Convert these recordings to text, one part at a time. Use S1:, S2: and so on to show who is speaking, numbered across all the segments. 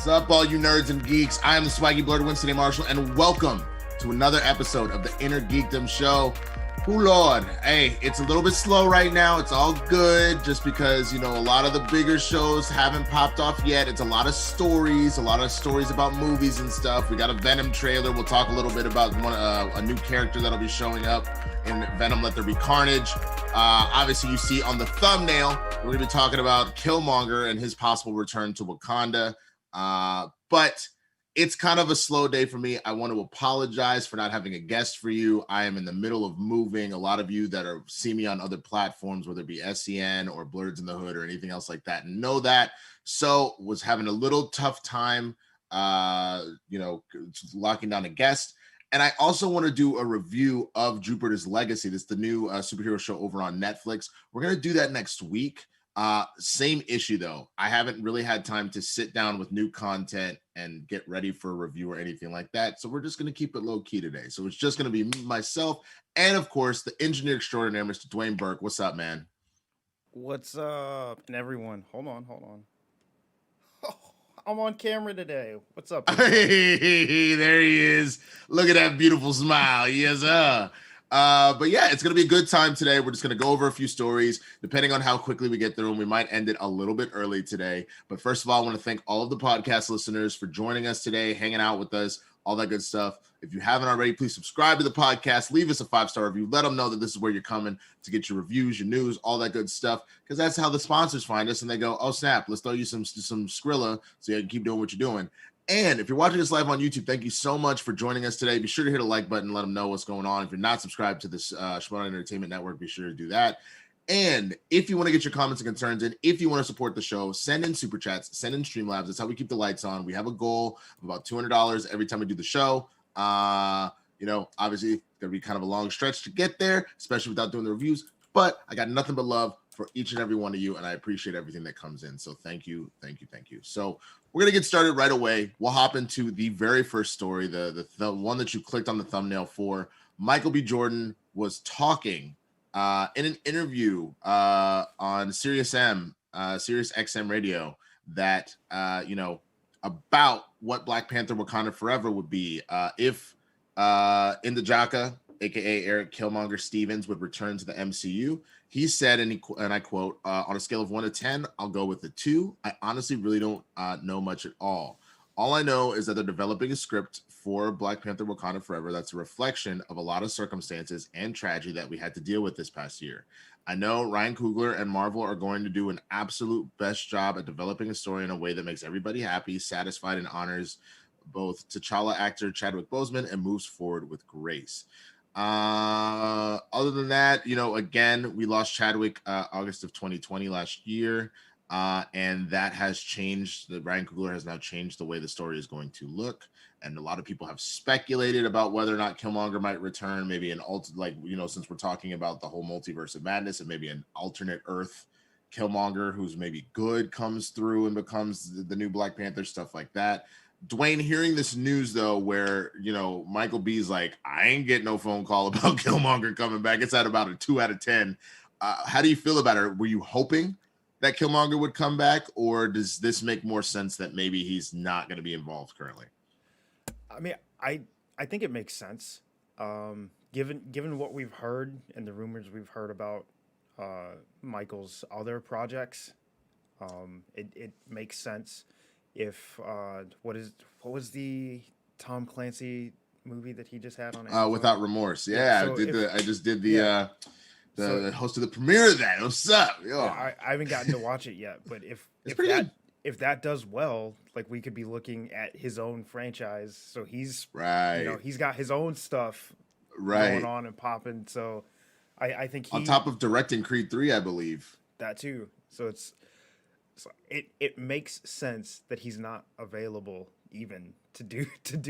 S1: What's up, all you nerds and geeks? I am the swaggy blurred Winston A. Marshall, and welcome to another episode of the INNERGEEKDOM SHOw. Oh, Lord. Hey, it's a little bit slow right now. It's all good just because, you know, a lot of the bigger shows haven't popped off yet. It's a lot of stories about movies and stuff. We got a Venom trailer. We'll talk a little bit about a new character that'll be showing up in Venom Let There Be Carnage. Obviously, you see on the thumbnail, we're going to be talking about Killmonger and his possible return to Wakanda. But it's kind of a slow day for me. I want to apologize for not having a guest for you. I am in the middle of moving. A lot of you that see me on other platforms, whether it be SCN or Blurs in the Hood or anything else like that, know that. So was having a little tough time, locking down a guest. And I also want to do a review of Jupiter's Legacy. This is the new superhero show over on Netflix. We're going to do that next week. Same issue though. I haven't really had time to sit down with new content and get ready for a review or anything like that. So we're just going to keep it low key today. So it's just going to be myself and of course the engineer extraordinaire, Mr. Dwain Burke. What's up, man?
S2: What's up? And everyone, hold on. Oh, I'm on camera today. What's up?
S1: Hey, there he is. Look at that beautiful smile. Yes, sir. But yeah, it's going to be a good time today. We're just going to go over a few stories. Depending on how quickly we get through them, we might end it a little bit early today. But first of all, I want to thank all of the podcast listeners for joining us today, hanging out with us, all that good stuff. If you haven't already, please subscribe to the podcast. Leave us a 5-star review. Let them know that this is where you're coming to get your reviews, your news, all that good stuff. Because that's how the sponsors find us. And they go, oh, snap, let's throw you some Skrilla so you can keep doing what you're doing. And if you're watching this live on YouTube, thank you so much for joining us today. Be sure to hit a like button, let them know what's going on. If you're not subscribed to this Schmoedown Entertainment Network, be sure to do that. And if you want to get your comments and concerns in, if you want to support the show, send in super chats, send in Streamlabs. That's how we keep the lights on. We have a goal of about $200 every time we do the show. Obviously, it's going to be kind of a long stretch to get there, especially without doing the reviews. But I got nothing but love for each and every one of you, and I appreciate everything that comes in. So thank you. So we're going to get started right away. We'll hop into the very first story, the one that you clicked on the thumbnail for. Michael B. Jordan was talking in an interview on Sirius XM radio that, about what Black Panther Wakanda Forever would be if N'Jaka, a.k.a. Eric Killmonger Stevens, would return to the MCU. He said, and I quote, on a scale of 1 to 10, I'll go with a 2. I honestly really don't know much at all. All I know is that they're developing a script for Black Panther Wakanda Forever that's a reflection of a lot of circumstances and tragedy that we had to deal with this past year. I know Ryan Coogler and Marvel are going to do an absolute best job at developing a story in a way that makes everybody happy, satisfied, and honors both T'Challa actor Chadwick Boseman and moves forward with grace. Other than that, again, we lost Chadwick August of 2020 last year, and that has changed. Ryan Coogler has now changed the way the story is going to look, and a lot of people have speculated about whether or not Killmonger might return, maybe since we're talking about the whole multiverse of madness, and maybe an alternate Earth Killmonger who's maybe good comes through and becomes the new Black Panther, stuff like that. Dwayne, hearing this news though, where Michael B's like, I ain't getting no phone call about Killmonger coming back. It's at about a 2 out of 10. How do you feel about it? Were you hoping that Killmonger would come back, or does this make more sense that maybe he's not going to be involved currently?
S2: I mean, I think it makes sense, given what we've heard and the rumors we've heard about Michael's other projects. It makes sense. If what was the Tom Clancy movie that he just had on
S1: Without Remorse? Yeah,
S2: so
S1: I just did the host of the premiere of that. What's up?
S2: I haven't gotten to watch it yet, but if that does well, like we could be looking at his own franchise. So he's
S1: right.
S2: He's got his own stuff going on and popping. So I think
S1: on top of directing Creed 3, I believe
S2: that too. So it makes sense that he's not available even to do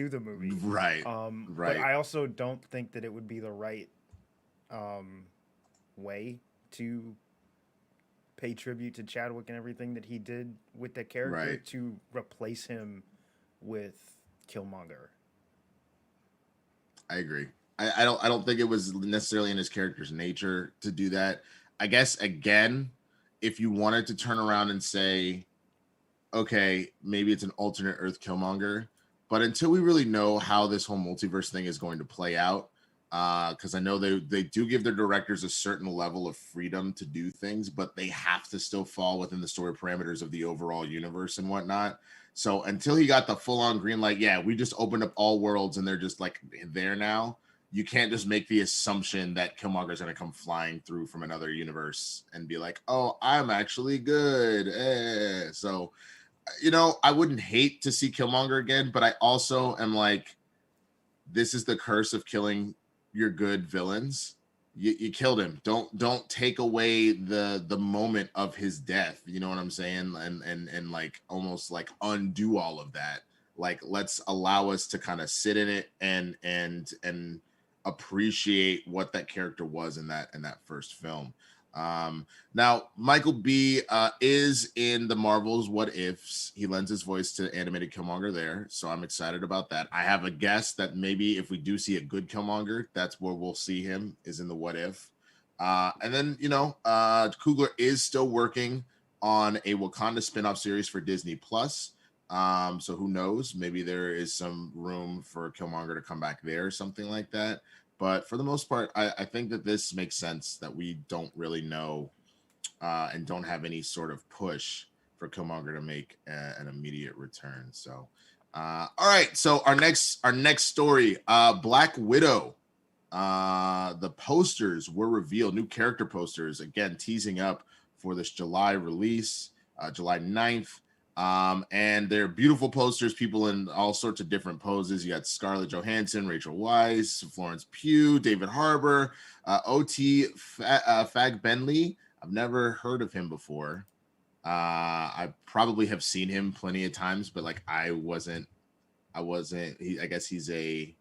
S2: the movie.
S1: Right.
S2: But I also don't think that it would be the right way to pay tribute to Chadwick and everything that he did with the character to replace him with Killmonger.
S1: I agree. I don't think it was necessarily in his character's nature to do that. I guess again, if you wanted to turn around and say, okay, maybe it's an alternate Earth Killmonger, but until we really know how this whole multiverse thing is going to play out, because I know they do give their directors a certain level of freedom to do things, but they have to still fall within the story parameters of the overall universe and whatnot. So until he got the full-on green light, yeah, we just opened up all worlds and they're just like there now. You can't just make the assumption that Killmonger is going to come flying through from another universe and be like, oh, I'm actually good. So, you know, I wouldn't hate to see Killmonger again, but I also am like, this is the curse of killing your good villains. You killed him. Don't take away the moment of his death. You know what I'm saying? And like almost like undo all of that. Like let's allow us to kind of sit in it and appreciate what that character was in that first film. Now Michael B is in the Marvel's What Ifs. He lends his voice to animated Killmonger there, so I'm excited about that. I have a guess that maybe if we do see a good Killmonger, that's where we'll see him, is in the What If. And then, you know, Coogler is still working on a Wakanda spinoff series for Disney Plus. So who knows? Maybe there is some room for Killmonger to come back there, something like that. But for the most part, I think that this makes sense that we don't really know and don't have any sort of push for Killmonger to make an immediate return. So, all right. So our next story, Black Widow. The posters were revealed, new character posters, again, teasing up for this July release, July 9th. And they're beautiful posters, people in all sorts of different poses. You got Scarlett Johansson, Rachel Weisz, Florence Pugh, David Harbour, O.T. Fagbenley. I've never heard of him before. I probably have seen him plenty of times, but like I guess he's a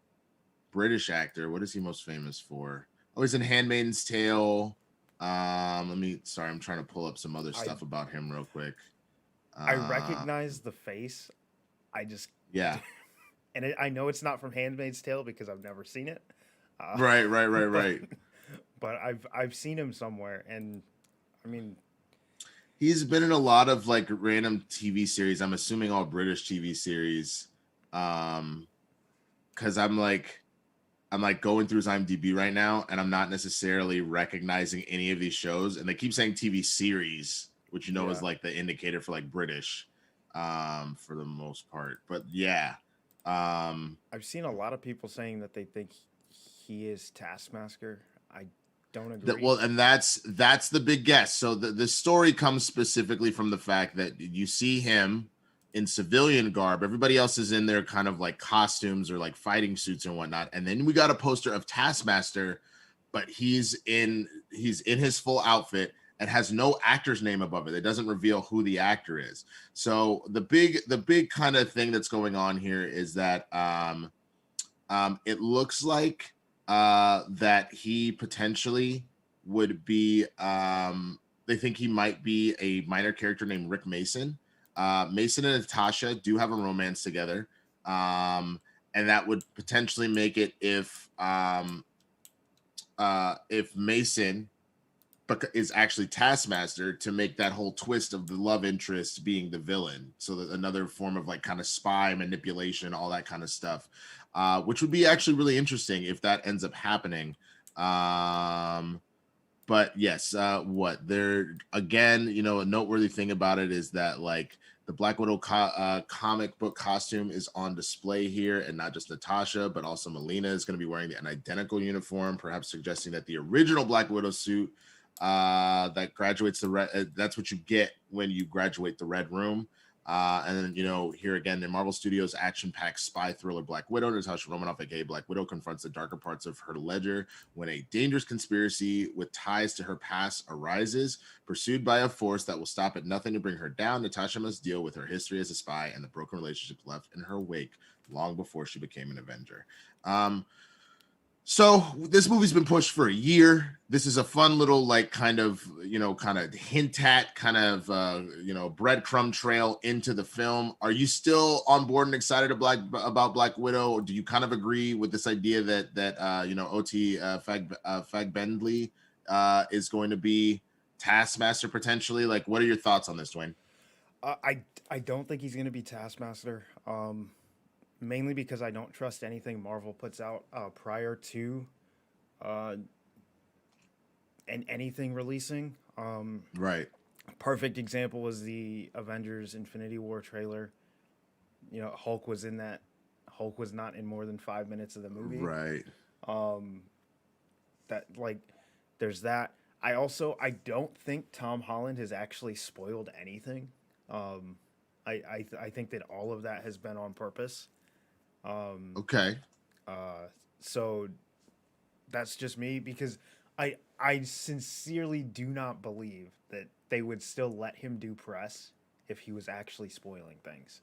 S1: British actor. What is he most famous for? Oh, he's in Handmaid's Tale. I'm trying to pull up some other stuff about him real quick.
S2: I recognize the face.
S1: Yeah.
S2: And I know it's not from Handmaid's Tale because I've never seen it.
S1: Right.
S2: But I've seen him somewhere, and I mean,
S1: he's been in a lot of like random TV series. I'm assuming all British TV series. Because I'm like going through his IMDb right now, and I'm not necessarily recognizing any of these shows. And they keep saying TV series, which is like the indicator for like British, for the most part. But yeah,
S2: I've seen a lot of people saying that they think he is Taskmaster. I don't agree.
S1: And that's the big guess. So the story comes specifically from the fact that you see him in civilian garb. Everybody else is in their kind of like costumes or like fighting suits and whatnot. And then we got a poster of Taskmaster, but he's in his full outfit and has no actor's name above it. It doesn't reveal who the actor is. So the big kind of thing that's going on here is that it looks like that he potentially would be they think he might be a minor character named Rick Mason. Mason and Natasha do have a romance together, and that would potentially make it if Mason is actually Taskmaster, to make that whole twist of the love interest being the villain. So that another form of like kind of spy manipulation, all that kind of stuff, which would be actually really interesting if that ends up happening. But yes, what there again, a noteworthy thing about it is that like the Black Widow comic book costume is on display here, and not just Natasha, but also Melina is going to be wearing an identical uniform, perhaps suggesting that the original Black Widow suit that graduates the red, that's what you get when you graduate the Red Room. And then, here again in Marvel Studios action-packed spy thriller Black Widow, Natasha Romanoff, aka Black Widow, confronts the darker parts of her ledger when a dangerous conspiracy with ties to her past arises. Pursued by a force that will stop at nothing to bring her down, Natasha must deal with her history as a spy and the broken relationships left in her wake long before she became an Avenger. So this movie's been pushed for a year. This is a fun little kind of hint at kind of breadcrumb trail into the film. Are you still on board and excited about Black Widow, or do you kind of agree with this idea that O.T. Fagbenley is going to be Taskmaster potentially? Like, what are your thoughts on this, Dwayne?
S2: I don't think he's gonna be Taskmaster. Mainly because I don't trust anything Marvel puts out prior to uh, and anything releasing.
S1: Right.
S2: Perfect example was the Avengers Infinity War trailer. You know, Hulk was in that. Hulk was not in more than 5 minutes of the movie.
S1: Right.
S2: Um, that like, there's that. I don't think Tom Holland has actually spoiled anything. Um, I think that all of that has been on purpose. Um,
S1: Okay.
S2: uh, so that's just me because I sincerely do not believe that they would still let him do press if he was actually spoiling things.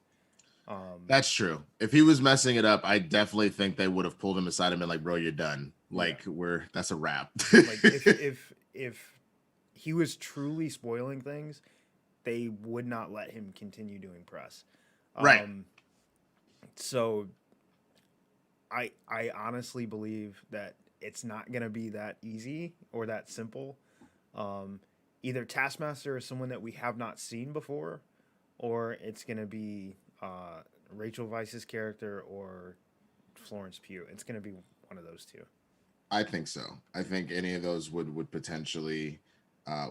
S2: Um,
S1: That's true. If he was messing it up, I definitely think they would have pulled him aside and been like, "Bro, you're done.
S2: yeah,
S1: Like, that's a wrap."
S2: like if he was truly spoiling things, they would not let him continue doing press.
S1: Right.
S2: Um, so I honestly believe that it's not gonna be that easy or that simple. Um, Either Taskmaster is someone that we have not seen before, or it's gonna be Rachel Weisz's character or Florence Pugh. It's gonna be one of those two.
S1: I think so. I think any of those would potentially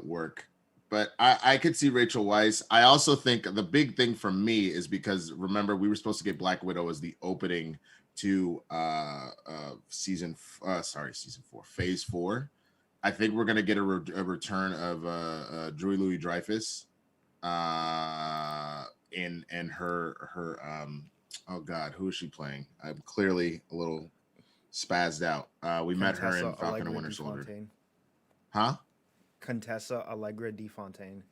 S1: work. But I could see Rachel Weisz. I also think the big thing for me is because remember we were supposed to get Black Widow as the opening to season 4, phase 4. I think we're gonna get a return of Julie Louis Dreyfus in her oh god, who is she playing? I'm clearly a little spazzed out. We met her in
S2: Contessa
S1: Falcon and
S2: Allegra
S1: Winter
S2: de
S1: Soldier.
S2: Fontaine.
S1: Huh?
S2: Contessa Allegra de Fontaine.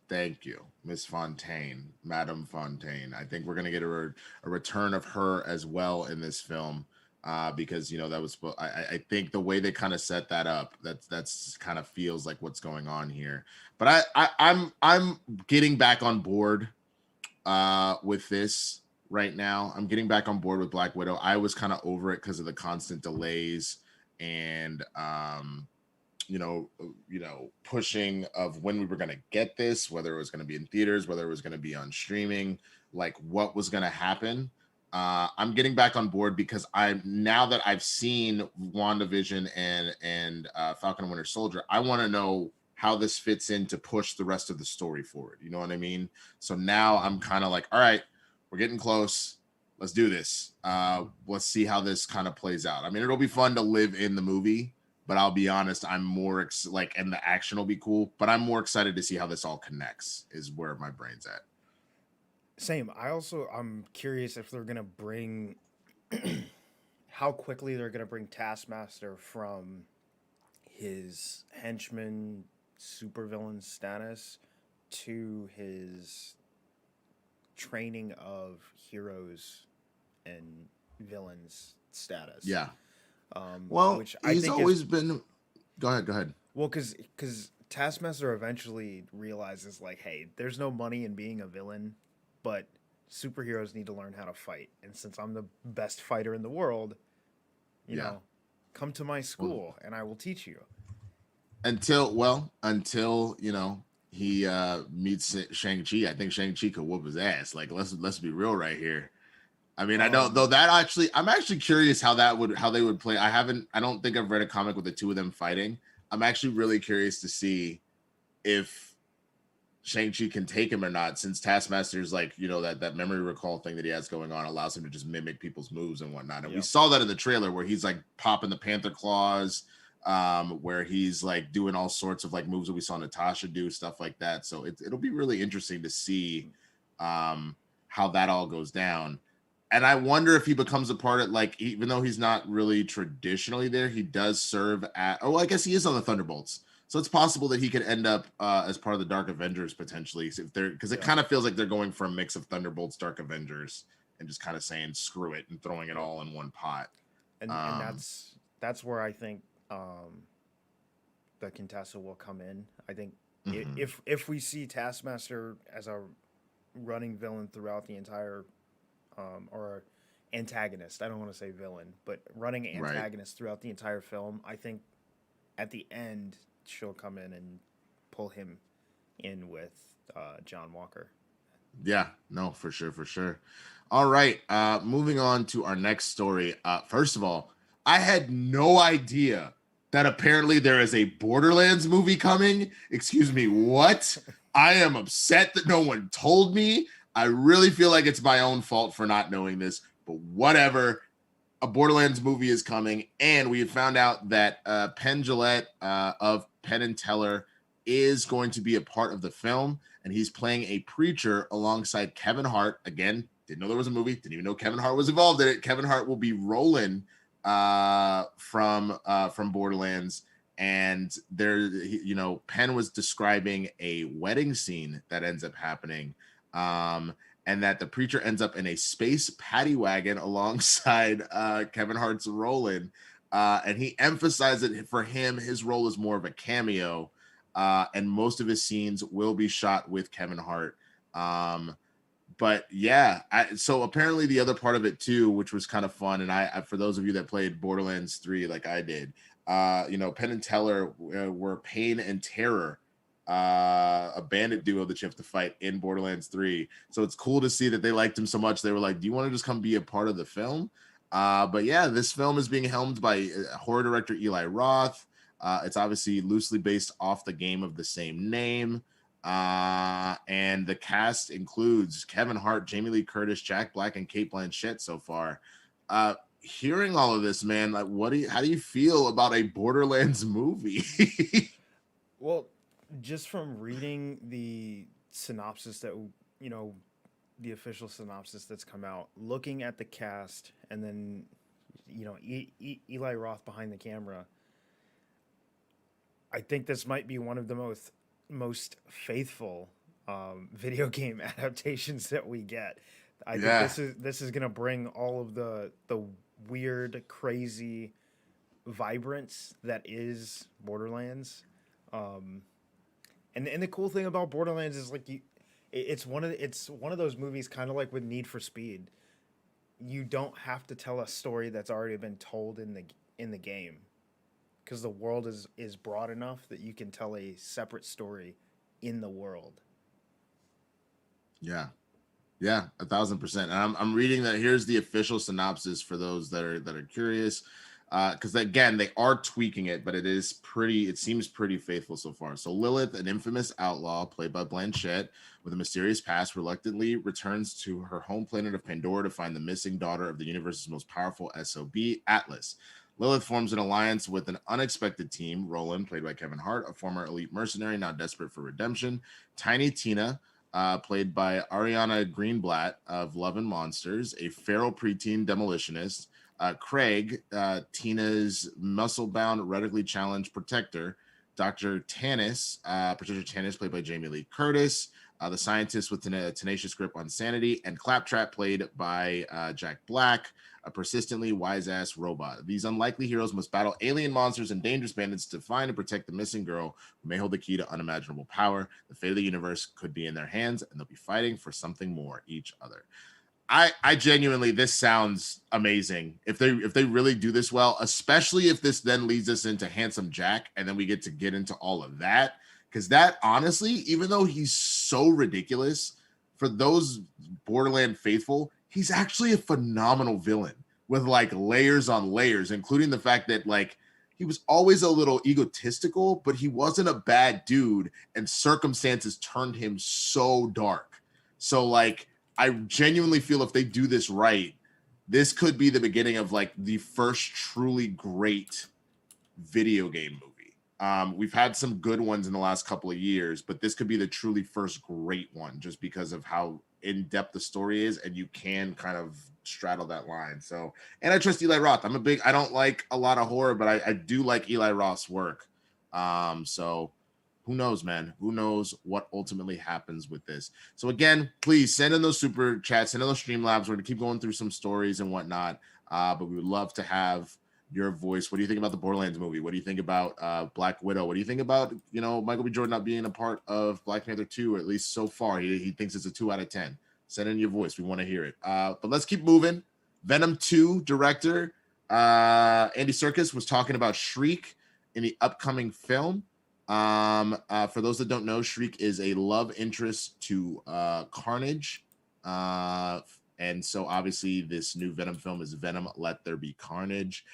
S1: Thank you, Miss Fontaine, Madame Fontaine. I think we're gonna get a return of her as well in this film, because that was. I think the way they kind of set that up, that's kind of feels like what's going on here. But I'm getting back on board with this right now. I'm getting back on board with Black Widow. I was kind of over it because of the constant delays and pushing of when we were going to get this, whether it was going to be in theaters, whether it was going to be on streaming, like what was going to happen. I'm getting back on board because now that I've seen WandaVision and Falcon and Winter Soldier, I want to know how this fits in to push the rest of the story forward. You know what I mean? So now I'm kind of like, all right, we're getting close. Let's do this. Let's see how this kind of plays out. I mean, it'll be fun to live in the movie, but I'll be honest, I'm more and the action will be cool, but I'm more excited to see how this all connects is where my brain's at.
S2: Same. I'm curious if they're gonna bring how quickly they're gonna bring Taskmaster from his henchman supervillain status to his training of heroes and villains status.
S1: Yeah.
S2: Well,
S1: which he's always been. Go ahead.
S2: Well, because Taskmaster eventually realizes like, hey, there's no money in being a villain, but superheroes need to learn how to fight. And since I'm the best fighter in the world, you know, come to my school and I will teach you. Until
S1: he meets Shang-Chi. I think Shang-Chi could whoop his ass. Like let's be real right here. I mean, I don't though that actually I'm actually curious how they would play. I don't think I've read a comic with the two of them fighting. I'm actually really curious to see if Shang-Chi can take him or not, since Taskmaster's that memory recall thing that he has going on allows him to just mimic people's moves and whatnot. And we saw that in the trailer where he's like popping the Panther claws, where he's like doing all sorts of like moves that we saw Natasha do, stuff like that. So it'll be really interesting to see how that all goes down. And I wonder if he becomes a part of even though he's not really traditionally there, he does serve at. Oh, I guess he is on the Thunderbolts, so it's possible that he could end up as part of the Dark Avengers potentially. Because it kind of feels like they're going for a mix of Thunderbolts, Dark Avengers, and just kind of saying screw it and throwing it all in one pot.
S2: And that's where I think the Contessa will come in. I think if we see Taskmaster as a running villain throughout the entire or antagonist. I don't want to say villain, but running antagonist throughout the entire film. I think at the end she'll come in and pull him in with John Walker.
S1: Yeah, no, for sure, for sure. All right, moving on to our next story. First of all, I had no idea that apparently there is a Borderlands movie coming. Excuse me, what? I am upset that no one told me. I really feel like it's my own fault for not knowing this, but whatever. A Borderlands movie is coming, and we have found out that Penn of Penn and Teller is going to be a part of the film, and he's playing a preacher alongside Kevin Hart. Again, didn't know there was a movie, didn't even know Kevin Hart was involved in it. Kevin Hart will be Roland from Borderlands, and Penn was describing a wedding scene that ends up happening. And that the preacher ends up in a space paddy wagon alongside Kevin Hart's Roland. And he emphasized that for him, his role is more of a cameo, and most of his scenes will be shot with Kevin Hart. But yeah, so apparently the other part of it too, which was kind of fun, and I for those of you that played Borderlands 3 like I did, Penn and Teller were Pain and Terror, a bandit duo that you have to fight in Borderlands 3. So it's cool to see that they liked him so much. They were like, do you want to just come be a part of the film? But yeah, this film is being helmed by horror director Eli Roth. It's obviously loosely based off the game of the same name. And the cast includes Kevin Hart, Jamie Lee Curtis, Jack Black, and Cate Blanchett so far. Hearing all of this, man, like how do you feel about a Borderlands movie?
S2: Well, just from reading the synopsis that the official synopsis that's come out, looking at the cast, and then Eli Roth behind the camera, I think this might be one of the most faithful video game adaptations that we get. I think this is gonna bring all of the weird, crazy vibrance that is Borderlands. And the cool thing about Borderlands is like it's one of those movies kind of like with Need for Speed. You don't have to tell a story that's already been told in the game, because the world is broad enough that you can tell a separate story in the world.
S1: Yeah, 1,000%. And I'm reading that. Here's the official synopsis for those that are curious, because again, they are tweaking it, but it seems pretty faithful so far. So Lilith, an infamous outlaw played by Blanchett with a mysterious past, reluctantly returns to her home planet of Pandora to find the missing daughter of the universe's most powerful SOB, Atlas. Lilith forms an alliance with an unexpected team. Roland, played by Kevin Hart, a former elite mercenary now desperate for redemption. Tiny Tina, played by Ariana Greenblatt of Love and Monsters, a feral preteen demolitionist. Craig, Tina's muscle-bound, radically challenged protector. Dr. Tanis, Patricia Tanis, played by Jamie Lee Curtis, the scientist with a tenacious grip on sanity, and Claptrap, played by Jack Black, a persistently wise-ass robot. These unlikely heroes must battle alien monsters and dangerous bandits to find and protect the missing girl who may hold the key to unimaginable power. The fate of the universe could be in their hands, and they'll be fighting for something more each other. I genuinely, this sounds amazing. If they really do this well, especially if this then leads us into Handsome Jack, and then we get into all of that, because that, honestly, even though he's so ridiculous, for those Borderland faithful, he's actually a phenomenal villain with like layers on layers, including the fact that like he was always a little egotistical, but he wasn't a bad dude, and circumstances turned him so dark. So like, I genuinely feel if they do this right, this could be the beginning of like the first truly great video game movie. We've had some good ones in the last couple of years, but this could be the truly first great one, just because of how in-depth the story is, and you can kind of straddle that line. So, and I trust Eli Roth. I don't like a lot of horror, but I do like Eli Roth's work. So who knows, man? Who knows what ultimately happens with this? So again, please send in those super chats, send in those Streamlabs. We're gonna keep going through some stories and whatnot. But we would love to have your voice. What do you think about the Borderlands movie? What do you think about Black Widow? What do you think about Michael B. Jordan not being a part of Black Panther 2, or at least so far? He thinks it's a 2 out of 10. Send in your voice. We want to hear it. But let's keep moving. Venom 2 director Andy Serkis was talking about Shriek in the upcoming film. For those that don't know, Shriek is a love interest to Carnage. And so obviously this new Venom film is Venom Let There Be Carnage.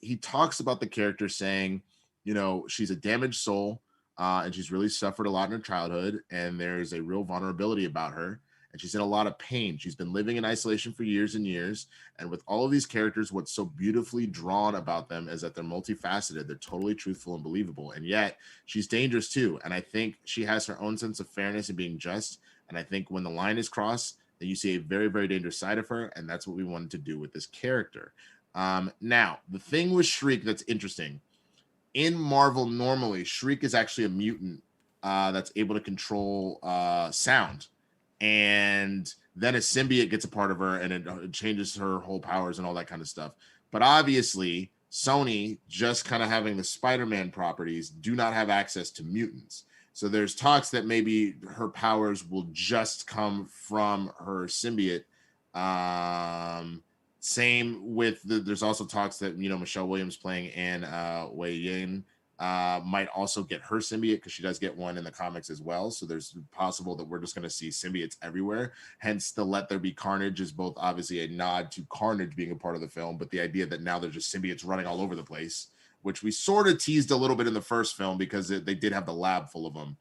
S1: He talks about the character saying, you know, she's a damaged soul, and she's really suffered a lot in her childhood, and there's a real vulnerability about her, and she's in a lot of pain. She's been living in isolation for years and years, and with all of these characters, what's so beautifully drawn about them is that they're multifaceted, they're totally truthful and believable, and yet she's dangerous too. And I think she has her own sense of fairness and being just, and I think when the line is crossed, then you see a very, very dangerous side of her, and that's what we wanted to do with this character. Now, the thing with Shriek that's interesting, in Marvel, normally Shriek is actually a mutant that's able to control sound, and then a symbiote gets a part of her, and it changes her whole powers and all that kind of stuff. But obviously, Sony, just kind of having the Spider-Man properties, do not have access to mutants. So there's talks that maybe her powers will just come from her symbiote. Same with there's also talks that, you know, Michelle Williams playing Anne Wei Yin might also get her symbiote, because she does get one in the comics as well. So there's possible that we're just going to see symbiotes everywhere. Hence the Let There Be Carnage is both obviously a nod to Carnage being a part of the film, but the idea that now there's just symbiotes running all over the place, which we sort of teased a little bit in the first film because they did have the lab full of them.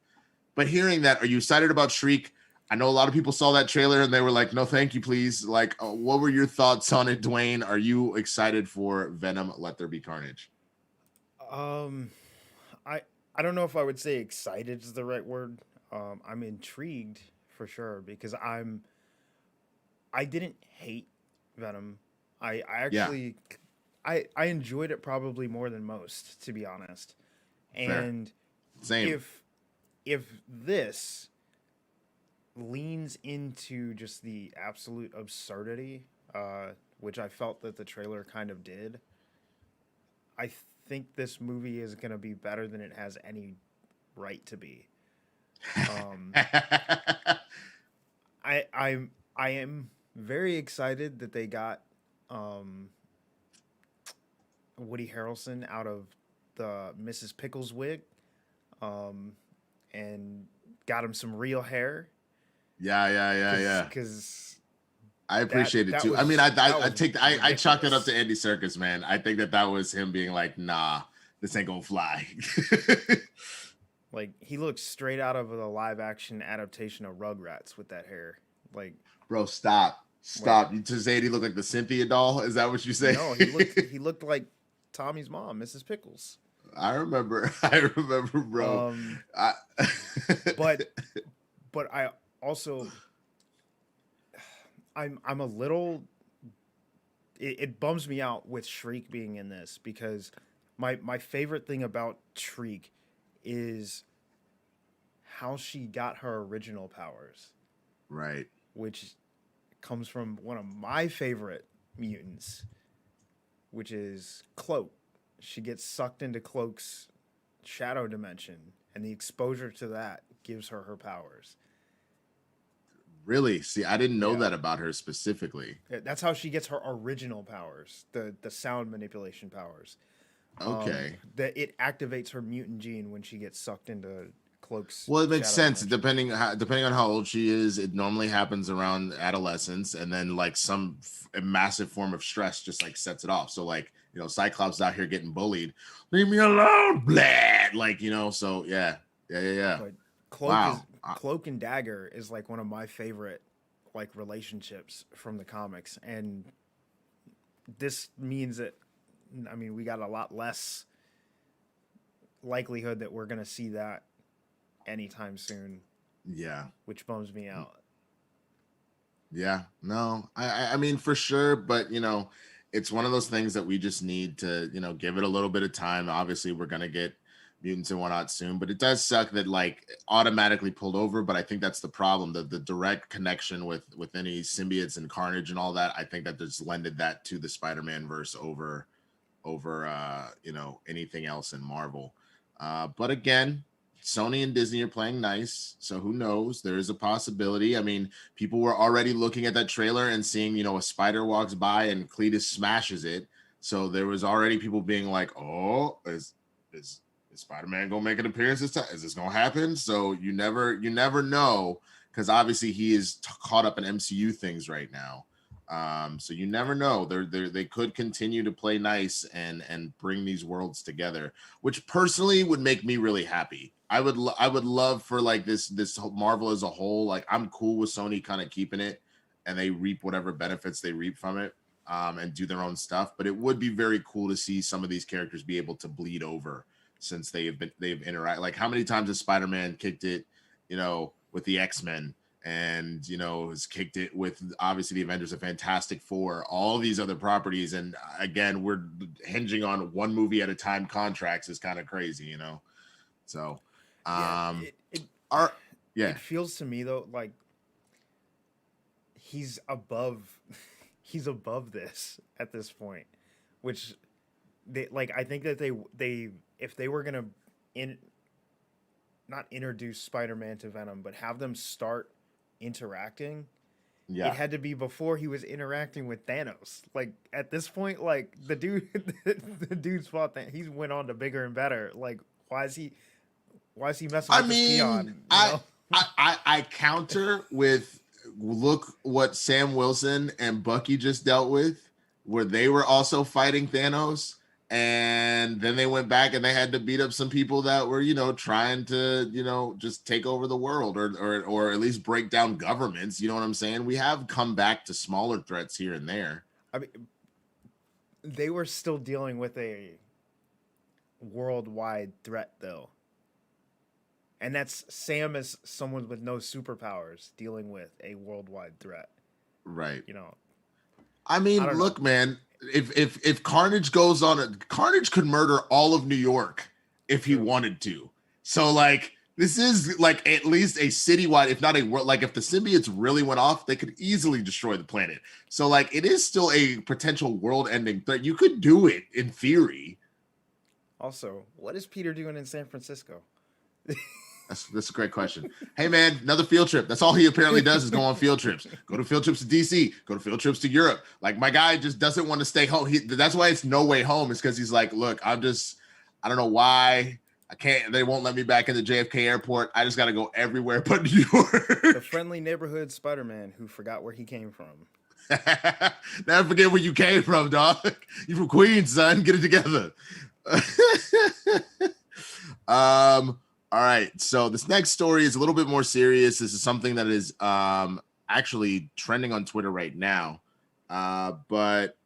S1: But hearing that, are you excited about Shriek? I know a lot of people saw that trailer and they were like, no, thank you, please. Like, what were your thoughts on it, Dwayne? Are you excited for Venom Let There Be Carnage?
S2: I don't know if I would say excited is the right word. I'm intrigued for sure, because I didn't hate Venom. I actually I enjoyed it probably more than most, to be honest.
S1: Fair.
S2: And
S1: Same.
S2: if this leans into just the absolute absurdity, which I felt that the trailer kind of did, I think this movie is going to be better than it has any right to be. I am very excited that they got Woody Harrelson out of the Mrs. Pickles wig, and got him some real hair.
S1: Yeah.
S2: Because
S1: I appreciate it too. I mean, I chalked it up to Andy Serkis, man. I think that was him being like, nah, this ain't gonna fly.
S2: Like, he looks straight out of the live action adaptation of Rugrats with that hair. Like,
S1: bro, stop. You just say he looked like the Cynthia doll? Is that what you say?
S2: No, he looked like Tommy's mom, Mrs. Pickles.
S1: I remember, bro.
S2: But I also, I'm a little. It bums me out with Shriek being in this, because my favorite thing about Shriek is how she got her original powers,
S1: right?
S2: Which comes from one of my favorite mutants, which is Cloak. She gets sucked into Cloak's shadow dimension, and the exposure to that gives her her powers.
S1: Really? See, I didn't know that about her specifically.
S2: That's how she gets her original powers, the sound manipulation powers.
S1: Okay.
S2: That it activates her mutant gene when she gets sucked into Cloak's.
S1: Well, it makes sense depending on how old she is. It normally happens around adolescence, and then like a massive form of stress just like sets it off. So like, you know, Cyclops out here getting bullied. Leave me alone, bleh. Like, you know. So yeah.
S2: But Cloak and Dagger is like one of my favorite like relationships from the comics, and this means that, I mean, we got a lot less likelihood that we're gonna see that anytime soon.
S1: Yeah,
S2: which bums me out.
S1: Yeah, no, I mean, for sure, but you know, it's one of those things that we just need to, you know, give it a little bit of time. Obviously, we're gonna get mutants and whatnot soon, but it does suck that like automatically pulled over. But I think that's the problem, the direct connection with any symbiotes and Carnage and all that. I think that just lended that to the Spider-Man verse over you know, anything else in Marvel. But again, Sony and Disney are playing nice, so who knows? There is a possibility. I mean, people were already looking at that trailer and seeing, you know, a spider walks by and Cletus smashes it. So there was already people being like, "Oh, is is Spider-Man gonna make an appearance this time? Is this gonna happen? So you never know, because obviously he is caught up in MCU things right now. So you never know. They could continue to play nice and bring these worlds together, which personally would make me really happy. I would love for like this Marvel as a whole. Like I'm cool with Sony kind of keeping it, and they reap whatever benefits they reap from it, and do their own stuff. But it would be very cool to see some of these characters be able to bleed over, since they've interacted. Like how many times has Spider-Man kicked it, with the X-Men, and has kicked it with obviously the Avengers, the Fantastic Four, all these other properties. And again, we're hinging on one movie at a time contracts is kind of crazy, So
S2: it feels to me though like he's above this at this point, which they like. I think that they if they were gonna not introduce Spider-Man to Venom, but have them start interacting, it had to be before he was interacting with Thanos. Like at this point, like the dude's fought that he's went on to bigger and better. Like why is he messing with this peon?
S1: I counter with, look what Sam Wilson and Bucky just dealt with, where they were also fighting Thanos, and then they went back and they had to beat up some people that were, trying to, just take over the world or at least break down governments. You know what I'm saying? We have come back to smaller threats here and there.
S2: I mean, they were still dealing with a worldwide threat though. And that's Sam as someone with no superpowers dealing with a worldwide threat.
S1: Right.
S2: I
S1: look, man, if Carnage goes on, Carnage could murder all of New York if he wanted to. So like, this is like at least a citywide, if not a world, like if the symbiotes really went off, they could easily destroy the planet. So like, it is still a potential world ending threat. You could do it in theory.
S2: Also, what is Peter doing in San Francisco?
S1: That's a great question. Hey man, another field trip. That's all he apparently does is go on field trips. Go to field trips to DC. Go to field trips to Europe. Like my guy just doesn't want to stay home. That's why it's No Way Home. Is because he's like, look, I don't know why I can't. They won't let me back in the JFK airport. I just got to go everywhere but New York.
S2: The friendly neighborhood Spider-Man who forgot where he came from.
S1: Never forget where you came from, dog. You from Queens, son. Get it together. All right, so this next story is a little bit more serious. This is something that is actually trending on Twitter right now. But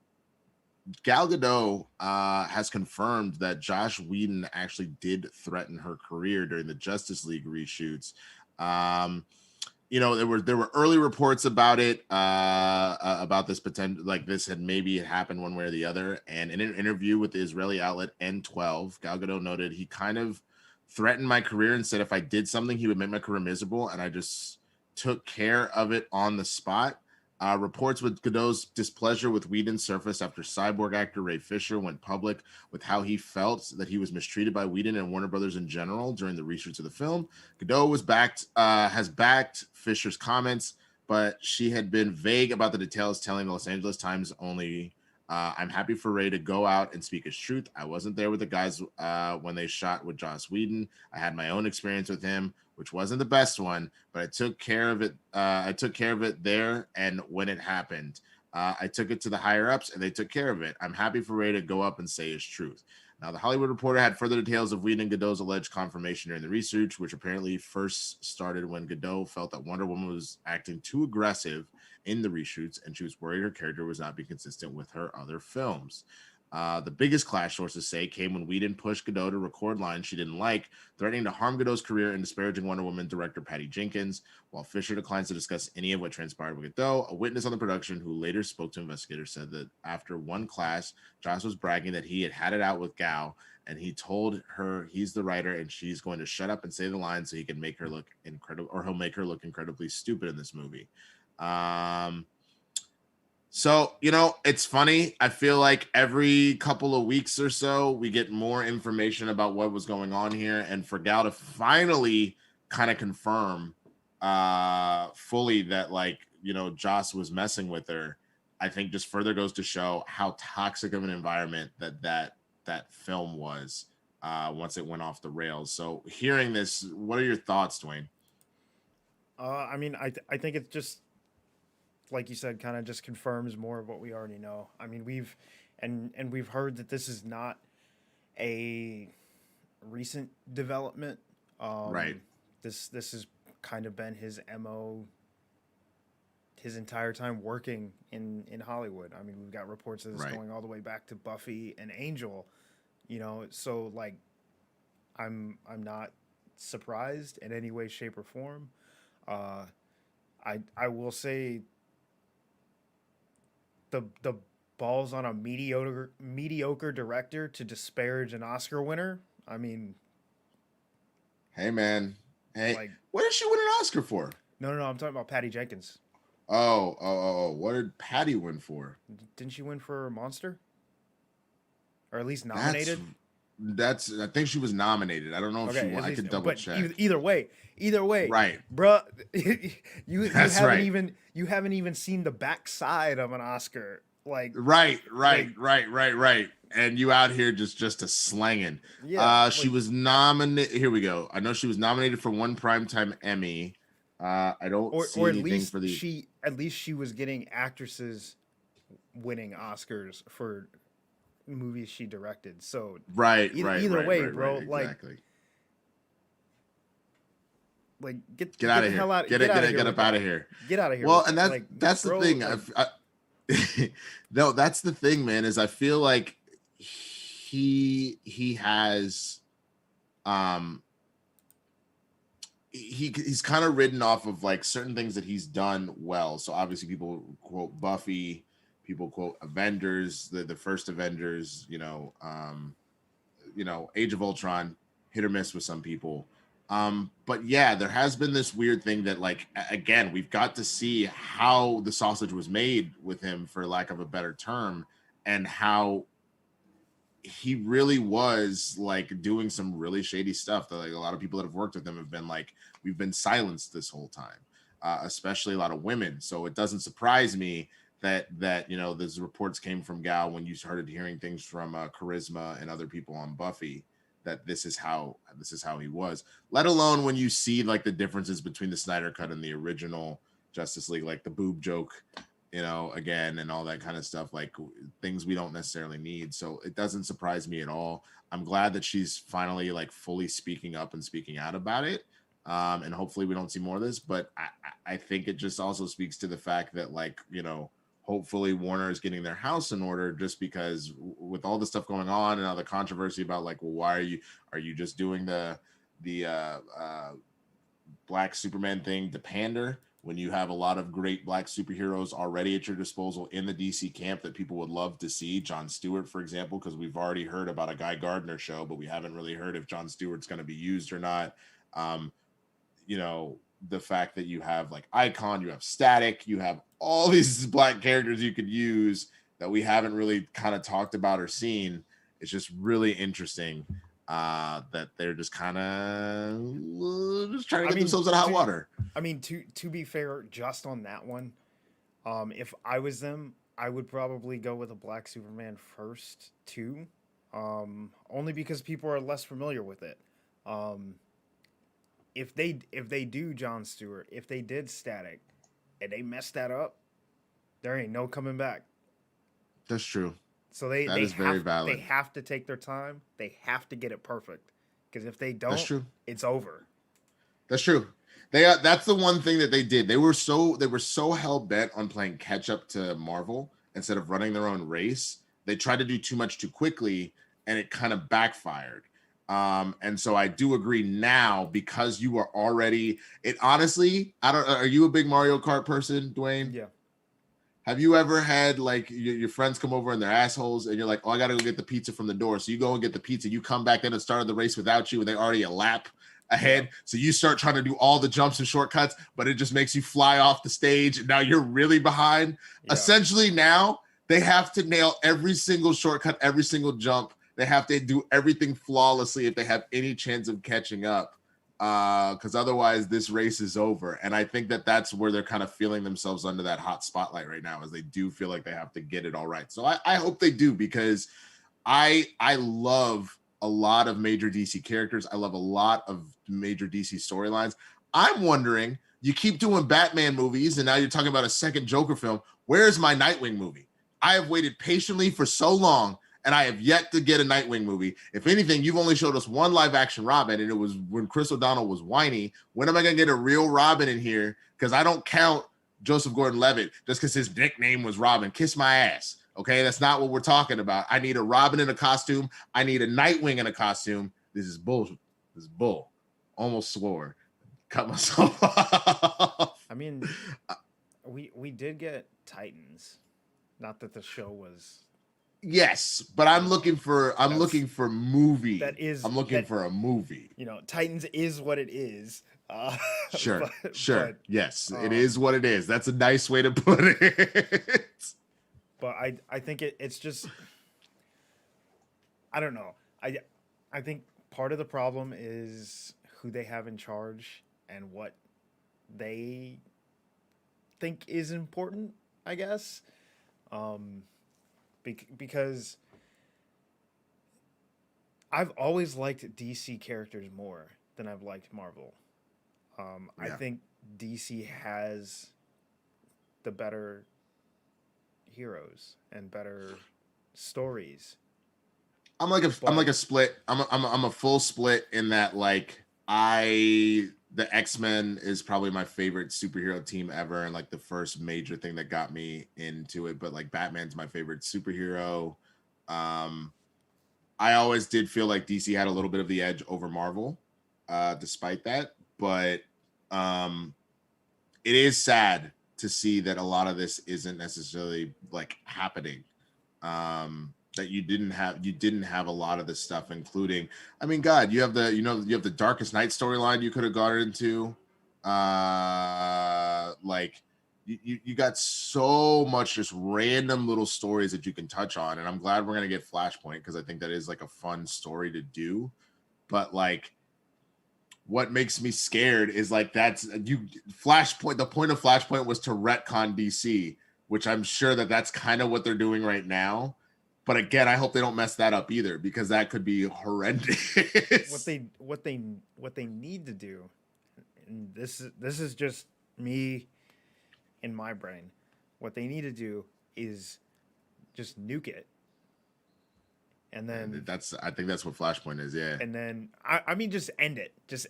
S1: Gal Gadot has confirmed that Joss Whedon actually did threaten her career during the Justice League reshoots. There were early reports about it, about this potential, like this had maybe happened one way or the other. And in an interview with the Israeli outlet N12, Gal Gadot noted he kind of threatened my career and said if I did something, he would make my career miserable, and I just took care of it on the spot. Reports with Gadot's displeasure with Whedon surfaced after Cyborg actor Ray Fisher went public with how he felt that he was mistreated by Whedon and Warner Brothers in general during the reshoots of the film. Gadot has backed Fisher's comments, but she had been vague about the details, telling the Los Angeles Times only, I'm happy for Ray to go out and speak his truth. I wasn't there with the guys when they shot with Joss Whedon. I had my own experience with him, which wasn't the best one, but I took care of it. I took care of it there, and when it happened, I took it to the higher ups, and they took care of it. I'm happy for Ray to go up and say his truth. Now, the Hollywood Reporter had further details of Whedon and Godot's alleged confirmation during the research, which apparently first started when Gadot felt that Wonder Woman was acting too aggressive in the reshoots, and she was worried her character was not being consistent with her other films. The biggest clash, sources say, came when Whedon pushed Gadot to record lines she didn't like, threatening to harm Godot's career and disparaging Wonder Woman director Patty Jenkins. While Fisher declines to discuss any of what transpired with Gadot, a witness on the production who later spoke to investigators said that after one clash, Joss was bragging that he had it out with Gal, and he told her he's the writer and she's going to shut up and say the lines so he can make her look incredible, or he'll make her look incredibly stupid in this movie. So, it's funny. I feel like every couple of weeks or so, we get more information about what was going on here. And for Gal to finally kind of confirm fully that, Joss was messing with her, I think just further goes to show how toxic of an environment that film was. once it went off the rails. So hearing this, what are your thoughts, Dwayne?
S2: I mean, I think it's just like you said, kind of just confirms more of what we already know. I mean, we've heard that this is not a recent development.
S1: Right.
S2: This has kind of been his MO his entire time working in Hollywood. I mean, we've got reports of this
S1: Right.
S2: going all the way back to Buffy and Angel, so like I'm not surprised in any way, shape, or form. Uh, I will say the balls on a mediocre director to disparage an Oscar winner. I mean,
S1: Hey, man. Hey,
S2: like
S1: what did she win an Oscar for?
S2: no, I'm talking about Patty Jenkins.
S1: Oh. What did Patty win for?
S2: Didn't she win for Monster? Or at least
S1: That's
S2: nominated?
S1: that's. I think she was nominated. I don't know if she
S2: Okay,
S1: won.
S2: at
S1: I
S2: least,
S1: could double
S2: but
S1: check.
S2: either way,
S1: Right.
S2: bruh, you
S1: That's
S2: haven't
S1: right.
S2: even seen the backside of an Oscar. Like,
S1: Right.
S2: like,
S1: And you out here just a slanging.
S2: yeah,
S1: She
S2: like,
S1: was nominated. Here we go. I know she was nominated for one primetime Emmy. I don't see
S2: or
S1: anything for the.
S2: at least she was getting actresses winning Oscars for movies she directed. So
S1: Right.
S2: either way, bro,
S1: Exactly.
S2: like get
S1: Get out of
S2: the
S1: here.
S2: hell out,
S1: Get
S2: get out of here
S1: up
S2: with
S1: out
S2: that.
S1: of here.
S2: Get out of here.
S1: Well,
S2: with
S1: and
S2: that.
S1: that's the
S2: bro,
S1: thing.
S2: like,
S1: No, that's the thing, man. Is I feel like he has he's kind of ridden off of like certain things that he's done well. So obviously people quote Buffy, people quote Avengers, the first Avengers, Age of Ultron, hit or miss with some people. But yeah, there has been this weird thing that like again, we've got to see how the sausage was made with him, for lack of a better term, and how he really was like doing some really shady stuff that like a lot of people that have worked with him have been like, we've been silenced this whole time, especially a lot of women. So it doesn't surprise me that those reports came from Gal when you started hearing things from Charisma and other people on Buffy, that this is how he was, let alone when you see like the differences between the Snyder cut and the original Justice League, like the boob joke, again, and all that kind of stuff, like things we don't necessarily need. So it doesn't surprise me at all. I'm glad that she's finally like fully speaking up and speaking out about it. And hopefully we don't see more of this, but I think it just also speaks to the fact that like, hopefully Warner is getting their house in order, just because with all the stuff going on and all the controversy about like, well, why are you just doing the Black Superman thing to pander, when you have a lot of great Black superheroes already at your disposal in the DC camp that people would love to see? John Stewart, for example, because we've already heard about a Guy Gardner show, but we haven't really heard if John Stewart's going to be used or not. The fact that you have like Icon, you have Static, you have all these Black characters you could use that we haven't really kind of talked about or seen. It's just really interesting that they're just kind of just trying to get themselves out of hot water.
S2: I mean, to be fair, just on that one, if I was them, I would probably go with a Black Superman first too, only because people are less familiar with it. If they do John Stewart, if they did Static, and they mess that up, there ain't no coming back.
S1: That's true.
S2: So
S1: that is very valid.
S2: They have to take their time. They have to get it perfect, because if they don't,
S1: That's true.
S2: It's over.
S1: That's true. That's the one thing that they did. They were so hell bent on playing catch up to Marvel instead of running their own race. They tried to do too much too quickly, and it kind of backfired. And so I do agree now, because you are already it. Honestly, are you a big Mario Kart person, Dwayne?
S2: Yeah.
S1: Have you ever had like your friends come over and they're assholes, and you're like, oh, I got to go get the pizza from the door. So you go and get the pizza. You come back in and started the race without you, and they're already a lap ahead. Yeah. So you start trying to do all the jumps and shortcuts, but it just makes you fly off the stage. And now you're really behind. Yeah. Essentially, now they have to nail every single shortcut, every single jump. They have to do everything flawlessly if they have any chance of catching up, because otherwise this race is over. And I think that that's where they're kind of feeling themselves under that hot spotlight right now, as they do feel like they have to get it all right. So I hope they do, because I love a lot of major DC characters. I love a lot of major DC storylines. I'm wondering, you keep doing Batman movies, and now you're talking about a second Joker film. Where's my Nightwing movie? I have waited patiently for so long, and I have yet to get a Nightwing movie. If anything, you've only showed us one live-action Robin, and it was when Chris O'Donnell was whiny. When am I going to get a real Robin in here? Because I don't count Joseph Gordon-Levitt just because his nickname was Robin. Kiss my ass. Okay, that's not what we're talking about. I need a Robin in a costume. I need a Nightwing in a costume. This is bull. This is bull. Almost swore. Cut myself off.
S2: I mean, we did get Titans. Not that the show was.
S1: Yes, but I'm looking for movie. I'm looking for a movie.
S2: You know, Titans is what it is.
S1: Sure. Yes, it is what it is. That's a nice way to put it.
S2: But I think it's just, I don't know. I think part of the problem is who they have in charge and what they think is important, I guess. Because I've always liked DC characters more than I've liked Marvel. I think DC has the better heroes and better stories.
S1: I'm like a split. I'm a full split in that, like, the X-Men is probably my favorite superhero team ever, and like the first major thing that got me into it. But like Batman's my favorite superhero. I always did feel like DC had a little bit of the edge over Marvel, despite that. But it is sad to see that a lot of this isn't necessarily like happening. That you didn't have a lot of this stuff, including, I mean, God, you have the Darkest Night storyline you could have got into. Like you got so much just random little stories that you can touch on, and I'm glad we're gonna get Flashpoint because I think that is like a fun story to do. But like, what makes me scared is like Flashpoint. The point of Flashpoint was to retcon DC, which I'm sure that's kind of what they're doing right now. But again, I hope they don't mess that up either, because that could be horrendous.
S2: What they need to do, and this is just me in my brain. What they need to do is just nuke it, and then
S1: I think that's what Flashpoint is, yeah.
S2: And then I mean, just end it. Just